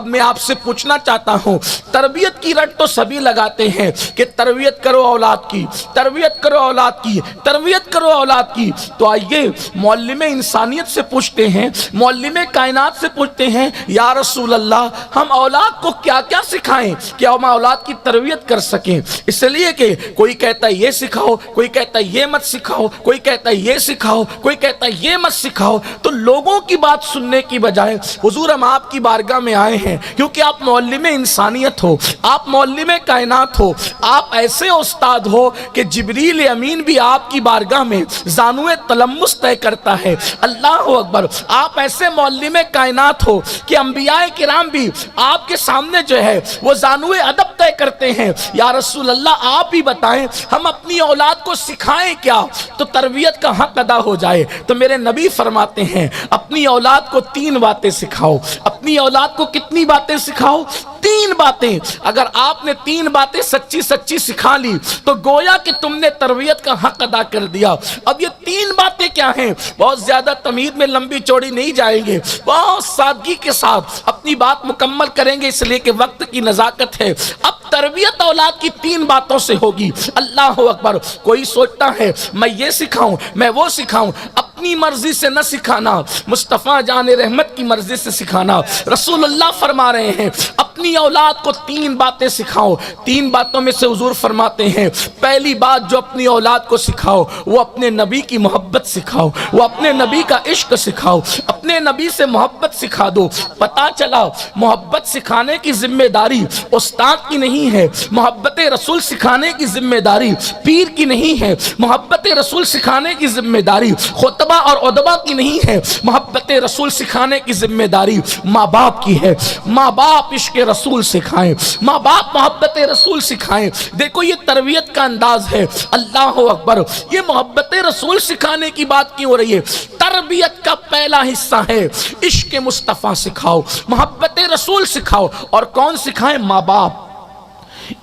میں آپ سے پوچھنا چاہتا ہوں، تربیت کی رٹ تو سبھی لگاتے ہیں کہ تربیت کرو اولاد کی، تربیت کرو اولاد کی، تربیت کرو اولاد کی، تو آئیے معلم انسانیت سے پوچھتے ہیں، معلم کائنات سے پوچھتے ہیں، یا رسول اللہ ہم اولاد کو کیا کیا سکھائیں کہ ہم اولاد کی تربیت کر سکیں؟ اس لیے کہ کوئی کہتا ہے یہ سکھاؤ، کوئی کہتا ہے یہ مت سکھاؤ، کوئی کہتا ہے یہ سکھاؤ، کوئی کہتا ہے یہ مت سکھاؤ۔ تو لوگوں کی بات سننے کی بجائے حضور ہم آپ کی بارگاہ میں آئے ہیں کیونکہ آپ معلم انسانیت ہو، آپ معلم کائنات ہو، آپ ایسے استاد ہو کہ جبریل امین بھی آپ کی بارگاہ میں زانوِ تلمس طے کرتا ہے۔ اللہ اکبر، آپ ایسے معلم کائنات ہو کہ انبیاء کرام بھی آپ کے سامنے جو ہے وہ زانوِ ادب طے کرتے ہیں۔ یا رسول اللہ آپ ہی بتائیں ہم اپنی اولاد کو سکھائیں کیا تو تربیت کا حق ادا ہو جائے؟ تو میرے نبی فرماتے ہیں اپنی اولاد کو 3 باتیں سکھاؤ۔ اپنی اولاد کو کتنی باتیں سکھاؤ؟ 3 باتیں۔ اگر آپ نے 3 باتیں سچی سچی سکھا لی تو گویا کہ تم نے تربیت کا حق ادا کر دیا۔ اب یہ 3 باتیں کیا ہیں؟ بہت زیادہ تمہید میں لمبی چوڑی نہیں جائیں گے، بہت سادگی کے ساتھ اپنی بات مکمل کریں گے اس لیے کہ وقت کی نزاکت ہے۔ اب تربیت اولاد کی 3 باتوں سے ہوگی۔ اللہ اکبر، کوئی سوچتا ہے میں یہ سکھاؤں میں وہ سکھاؤں، اپنی مرضی سے نہ سکھانا، مصطفیٰ جان رحمت کی مرضی سے سکھانا۔ رسول اللہ فرما رہے ہیں اپنی اولاد کو 3 باتیں سکھاؤ۔ 3 باتوں میں سے حضور فرماتے ہیں پہلی بات جو اپنی اولاد کو سکھاؤ وہ اپنے نبی کی محبت سکھاؤ، وہ اپنے نبی کا عشق سکھاؤ، اپنے نبی سے محبت سکھا دو۔ پتا چلا محبت سکھانے کی ذمہ داری استاد کی نہیں ہے، محبت رسول سکھانے کی ذمہ داری پیر کی نہیں ہے، محبت رسول سکھانے کی ذمہ داری خطبہ اور ادبا کی نہیں ہے، محبت رسول سکھانے کی ذمہ داری ماں باپ کی ہے۔ ماں باپ عشق رسول سکھائیں، ماں باپ محبت رسول سکھائیں۔ دیکھو یہ تربیت کا انداز ہے۔ اللہ اکبر، یہ محبت رسول سکھانے کی بات کیوں ہو رہی ہے؟ تربیت کا پہلا حصہ ہے عشق مصطفیٰ سکھاؤ، محبت رسول سکھاؤ۔ اور کون سکھائیں؟ ماں باپ۔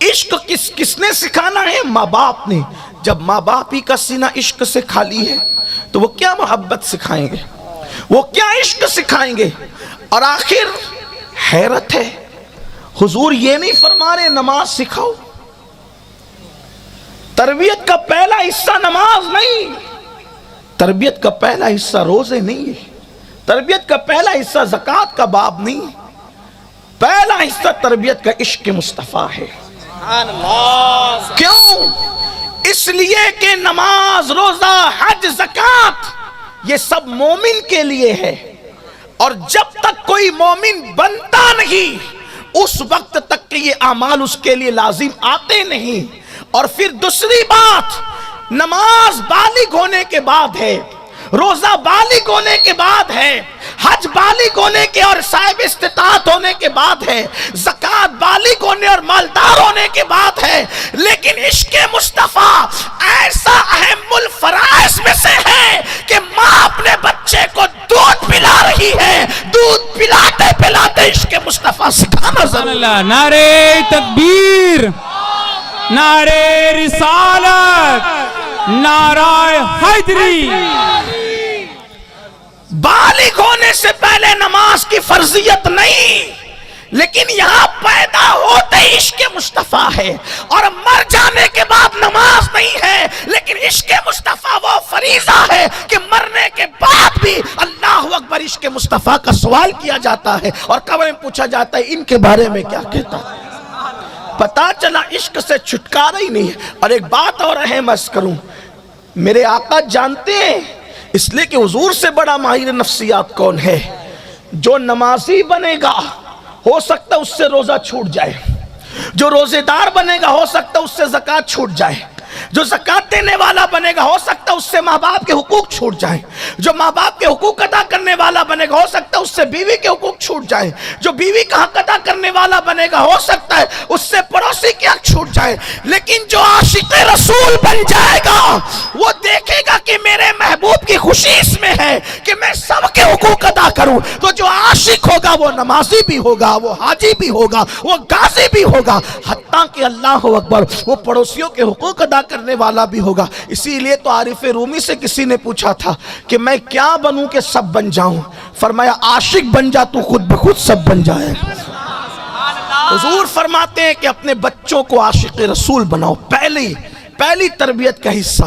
عشق کس نے سکھانا ہے؟ ماں باپ نے۔ جب ماں باپ ہی کا سینہ عشق سے خالی ہے تو وہ کیا محبت سکھائیں گے، وہ کیا عشق سکھائیں گے؟ اور آخر حیرت ہے حضور یہ نہیں فرما رہے نماز سکھاؤ۔ تربیت کا پہلا حصہ نماز نہیں، تربیت کا پہلا حصہ روزے نہیں ہے، تربیت کا پہلا حصہ زکوٰۃ کا باب نہیں، پہلا حصہ تربیت کا عشق مصطفیٰ ہے۔ کیوں؟ اس لیے کہ نماز، روزہ، حج، زکوٰۃ یہ سب مومن کے لیے ہے، اور جب تک کوئی مومن بنتا نہیں اس وقت تک کہ یہ اعمال اس کے لیے لازم آتے نہیں۔ اور پھر دوسری بات، نماز بالغ ہونے کے بعد ہے، روزہ بالغ ہونے کے بعد ہے، حج بالغ ہونے کے اور صاحب استطاعت ہونے کے بعد ہے، زکوٰۃ بالغ ہونے اور مالدار ہونے کے بعد ہے۔ لیکن عشق مصطفیٰ ایسا اہم الفرائض میں سے ہے کہ ماں اپنے بچے کو دودھ پلا رہی ہے، دودھ پلاتے پلاتے عشق مصطفیٰ سکھانا ضروری ہے۔ نعرہ تکبیر، نعرہ رسالت، نعرہ حیدری۔ بالغ ہونے سے پہلے نماز کی فرضیت نہیں، لیکن یہاں پیدا ہوتے عشق مصطفیٰ ہے، اور مر جانے کے بعد نماز نہیں ہے، لیکن عشق مصطفیٰ وہ فریضہ ہے کہ مرنے کے بعد بھی اللہ اکبر عشق مصطفیٰ کا سوال کیا جاتا ہے اور قبر میں پوچھا جاتا ہے ان کے بارے میں کیا کہتا ہے۔ پتا چلا عشق سے چھٹکارا ہی نہیں ہے۔ اور ایک بات اور اہم عرض کروں، میرے آقا جانتے ہیں اس لیے کہ حضور سے بڑا ماہر نفسیات کون ہے؟ جو نمازی بنے گا ہو سکتا اس سے روزہ چھوٹ جائے، جو روزے دار بنے گا ہو سکتا اس سے زکوٰۃ چھوٹ جائے، جو زکوٰۃ دینے والا بنے گا ہو سکتا اس سے ماں باپ کے حقوق چھوٹ جائیں، جو ماں باپ کے حقوق ادا کرنے والا بنے گا ہو سکتا اس سے بیوی کے حقوق چھوٹ جائیں، جو بیوی کا حق ادا کرنے والا بنے گا ہو سکتا ہے اس سے پڑوسی کے حق چھوٹ جائے۔ لیکن جو عاشق رسول بن جائے گا وہ دیکھے گا کہ میرے محبوب کی خوشی اس میں ہے کہ میں سب کے حقوق ادا کروں۔ تو جو عاشق ہوگا وہ نمازی بھی ہوگا، وہ حاجی بھی ہوگا، وہ غازی بھی ہوگا، حتیٰ کہ اللہ اکبر وہ پڑوسیوں کے حقوق ادا کرنے والا بھی ہوگا۔ اسی لیے تو عارف رومی سے کسی نے پوچھا تھا کہ میں کیا بنوں کہ سب بن جاؤں؟ فرمایا عاشق بن جا تو خود بخود سب بن جائے۔ حضور فرماتے ہیں کہ اپنے بچوں کو عاشق رسول بناؤ، پہلی تربیت کا حصہ